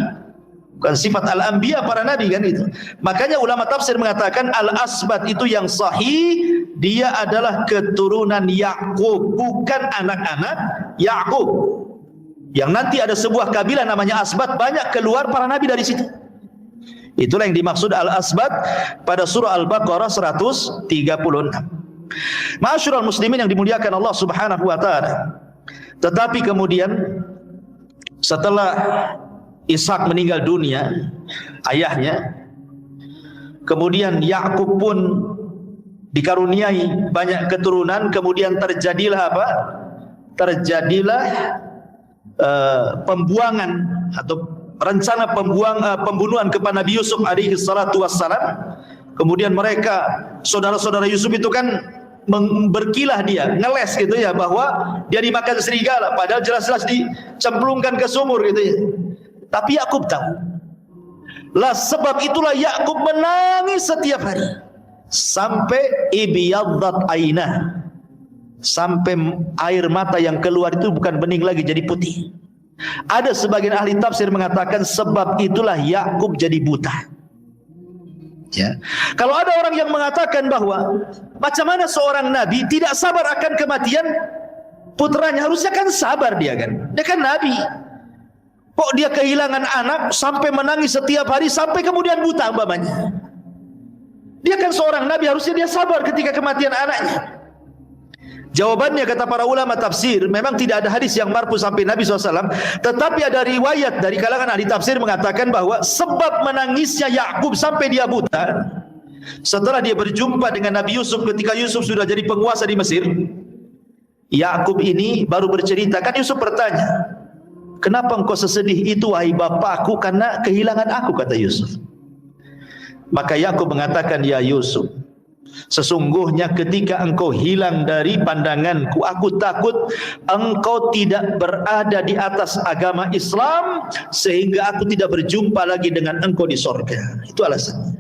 bukan sifat al-anbiya, para nabi kan itu. Makanya ulama tafsir mengatakan al-asbat itu yang sahih, dia adalah keturunan Yakub, bukan anak-anak Yakub. Yang nanti ada sebuah kabilah namanya Asbat, banyak keluar para nabi dari situ. Itulah yang dimaksud al-asbat pada surah Al-Baqarah 136. Ma'asyiral muslimin yang dimuliakan Allah Subhanahu wa taala. Tetapi kemudian setelah Ishak meninggal dunia, ayahnya, kemudian Yakub pun dikaruniai banyak keturunan. Kemudian terjadilah apa? Terjadilah pembuangan atau rencana pembunuhan kepada Nabi Yusuf alaihi salatu wassalam. Kemudian mereka, saudara-saudara Yusuf itu kan berkilah, dia ngeles gitu ya, bahwa dia dimakan serigala, padahal jelas-jelas dicemplungkan ke sumur gitu ya. Tapi Yakub tahu. Lah sebab itulah Yakub menangis setiap hari sampai ibiyaddat ainah, sampai air mata yang keluar itu bukan bening lagi, jadi putih. Ada sebagian ahli tafsir mengatakan sebab itulah Yakub jadi buta. Ya. Kalau ada orang yang mengatakan bahwa macam mana seorang nabi tidak sabar akan kematian putranya, harusnya kan sabar dia kan. Dia kan nabi. Kok dia kehilangan anak sampai menangis setiap hari sampai kemudian buta umpamanya? Dia kan seorang nabi, harusnya dia sabar ketika kematian anaknya. Jawabannya kata para ulama tafsir, memang tidak ada hadis yang marfu sampai Nabi SAW, tetapi ada riwayat dari kalangan ahli tafsir mengatakan bahwa sebab menangisnya Yakub sampai dia buta setelah dia berjumpa dengan Nabi Yusuf ketika Yusuf sudah jadi penguasa di Mesir. Yakub ini baru bercerita, kan Yusuf bertanya, kenapa engkau sesedih itu wahai bapakku? Karena kehilangan aku, kata Yusuf. Maka Yakub mengatakan, ya Yusuf, sesungguhnya ketika engkau hilang dari pandanganku, aku takut engkau tidak berada di atas agama Islam sehingga aku tidak berjumpa lagi dengan engkau di sorga. Itu alasannya.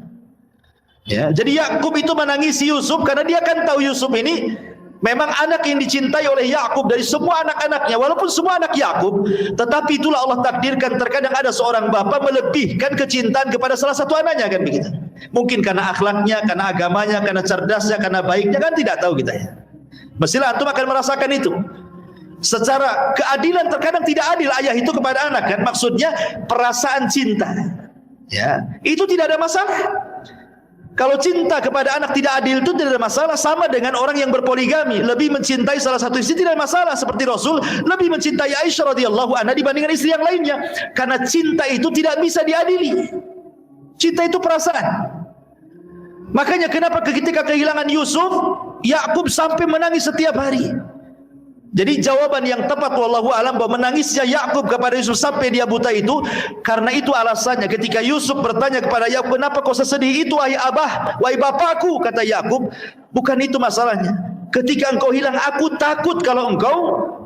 Ya, jadi Yakub itu menangisi Yusuf karena dia kan tahu Yusuf ini memang anak yang dicintai oleh Yakub dari semua anak-anaknya. Walaupun semua anak Yakub, tetapi itulah Allah takdirkan terkadang ada seorang bapa melebihkan kecintaan kepada salah satu anaknya, kan begitu. Mungkin karena akhlaknya, karena agamanya, karena cerdasnya, karena baiknya, kan tidak tahu kita ya. Mestilah antum akan merasakan itu. Secara keadilan terkadang tidak adil ayah itu kepada anak, kan maksudnya perasaan cinta. Ya, itu tidak ada masalah. Kalau cinta kepada anak tidak adil itu tidak ada masalah, sama dengan orang yang berpoligami, lebih mencintai salah satu istri tidak ada masalah, seperti Rasul lebih mencintai Aisyah radhiyallahu anha dibandingkan istri yang lainnya, karena cinta itu tidak bisa diadili. Cinta itu perasaan. Makanya kenapa ketika kehilangan Yusuf, Yakub sampai menangis setiap hari. Jadi jawaban yang tepat wallahu alam bahwa menangisnya Yakub kepada Yusuf sampai dia buta itu karena itu alasannya. Ketika Yusuf bertanya kepada Yakub, kenapa kau sesedih itu wahai abah, wahai bapakku? Kata Yakub, bukan itu masalahnya. Ketika engkau hilang, aku takut kalau engkau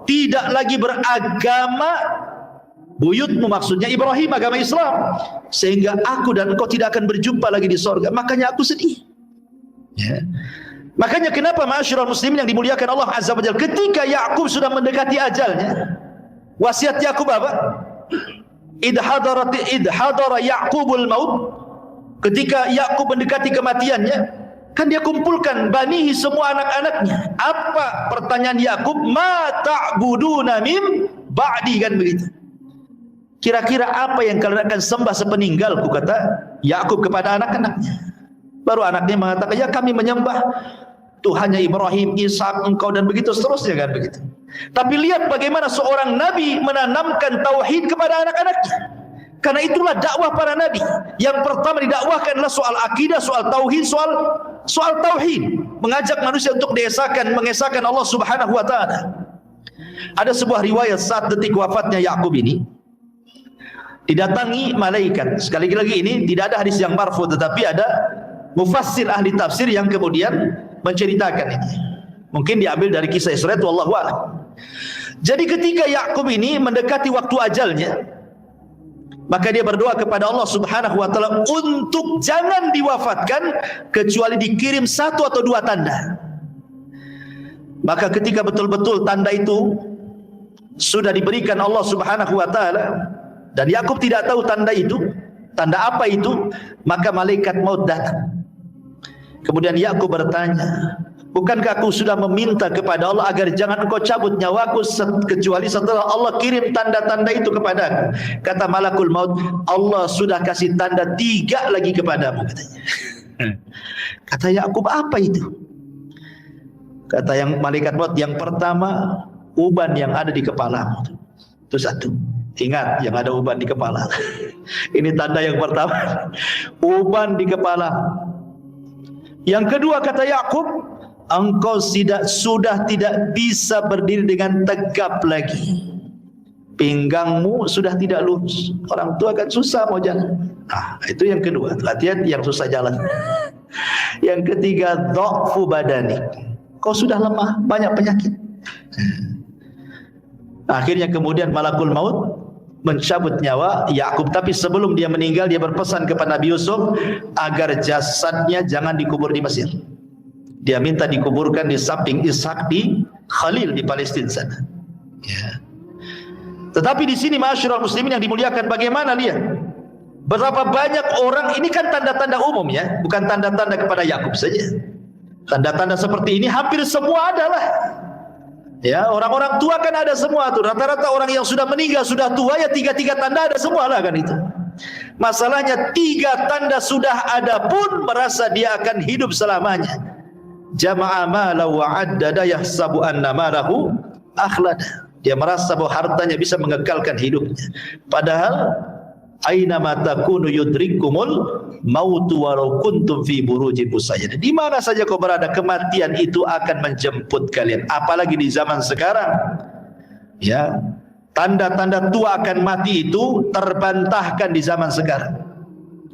tidak lagi beragama buyutmu, maksudnya Ibrahim, agama Islam, sehingga aku dan engkau tidak akan berjumpa lagi di sorga. Makanya aku sedih. Ya. Makanya kenapa ma'asyiral muslimin yang dimuliakan Allah Azza wa Jalla, ketika Yakub sudah mendekati ajalnya, wasiat Yakub apa? Idh hadara Yaqubul maut, ketika Yakub mendekati kematiannya, kan dia kumpulkan banihi, semua anak-anaknya. Apa pertanyaan Yakub? Ma ta'buduna min ba'di, kan begitu. kira-kira apa yang kalian akan sembah sepeninggalku, kata Yakub kepada anak-anaknya. Baru anaknya mengatakan, ya kami menyembah Tuhannya Ibrahim, Ishak, engkau dan begitu seterusnya kan begitu. Tapi lihat bagaimana seorang nabi menanamkan tauhid kepada anak-anaknya. Karena itulah dakwah para nabi. Yang pertama didakwahkan adalah soal akidah, soal tauhid, soal tauhid, mengajak manusia untuk mengesahkan Allah Subhanahu wa taala. Ada sebuah riwayat saat detik wafatnya Yakub ini, didatangi malaikat. Sekali lagi ini tidak ada hadis yang marfu, tetapi ada mufassir ahli tafsir yang kemudian menceritakan ini. Mungkin diambil dari kisah Isra, wallahu a'lam. Jadi ketika Yakub ini mendekati waktu ajalnya, maka dia berdoa kepada Allah Subhanahu wa taala untuk jangan diwafatkan kecuali dikirim 1 atau 2 tanda. Maka ketika betul-betul tanda itu sudah diberikan Allah Subhanahu wa taala dan Yakub tidak tahu tanda itu, tanda apa itu, maka malaikat maut datang. Kemudian Yakub bertanya, bukankah aku sudah meminta kepada Allah agar jangan engkau cabut nyawaku kecuali setelah Allah kirim tanda-tanda itu kepadaku? Kata malakul maut, Allah sudah kasih tanda 3 lagi kepadamu, katanya. Kata Yakub, apa itu? Kata yang malaikat maut, yang pertama uban yang ada di kepalamu. Itu 1. Ingat, yang ada uban di kepala. Ini tanda yang pertama, uban di kepala. Yang kedua, kata Yakub, engkau sudah tidak bisa berdiri dengan tegap lagi. Pinggangmu sudah tidak lurus. Orang tua kan susah mau jalan. Nah, itu yang kedua, latihan yang susah jalan. Yang ketiga, dha'fu badanik. Kau sudah lemah, banyak penyakit. Akhirnya kemudian malakul maut mencabut nyawa Yakub, tapi sebelum dia meninggal dia berpesan kepada Nabi Yusuf agar jasadnya jangan dikubur di Mesir. Dia minta dikuburkan di samping Ishak di Khalil di Palestina sana. Ya. Tetapi di sini ma'asyiral muslimin yang dimuliakan, bagaimana lihat berapa banyak orang, ini kan tanda-tanda umum ya, bukan tanda-tanda kepada Yakub saja. Tanda-tanda seperti ini hampir semua adalah. Ya, orang-orang tua kan ada semua tuh. Rata-rata orang yang sudah meninggal, sudah tua, ya 3 tanda ada semua lah kan itu. Masalahnya 3 tanda sudah ada pun merasa dia akan hidup selamanya. Jama'a mala wa addada yahsabu anna malahu akhlada. Dia merasa bahwa hartanya bisa mengekalkan hidupnya. Padahal aina ma takunu yudrikumul mautu walau kuntum fi burujin musayyada. Di mana saja kau berada, kematian itu akan menjemput kalian. Apalagi di zaman sekarang. Ya, tanda-tanda tua akan mati itu terbantahkan di zaman sekarang.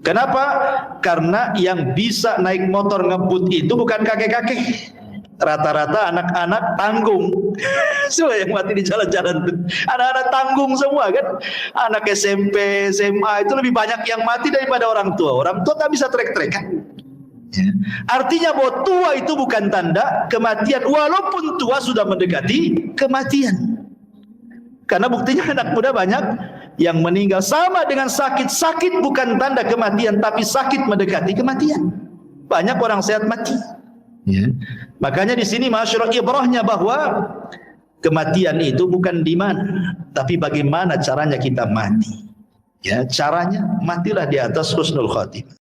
Kenapa? Karena yang bisa naik motor ngebut itu bukan kakek-kakek. Rata-rata anak-anak tanggung. Semua yang mati di jalan-jalan, anak-anak tanggung semua kan. Anak SMP, SMA itu lebih banyak yang mati daripada orang tua. Orang tua tak bisa trek-trek kan. Ya. Artinya bahwa tua itu bukan tanda kematian, walaupun tua sudah mendekati kematian. Karena buktinya anak muda banyak yang meninggal. Sama dengan sakit. Sakit bukan tanda kematian, tapi sakit mendekati kematian. Banyak orang sehat mati. Ya. Makanya di sini masyarakat ibrahnya bahwa kematian itu bukan di mana, tapi bagaimana caranya kita mati. Ya, caranya matilah di atas husnul khatimah.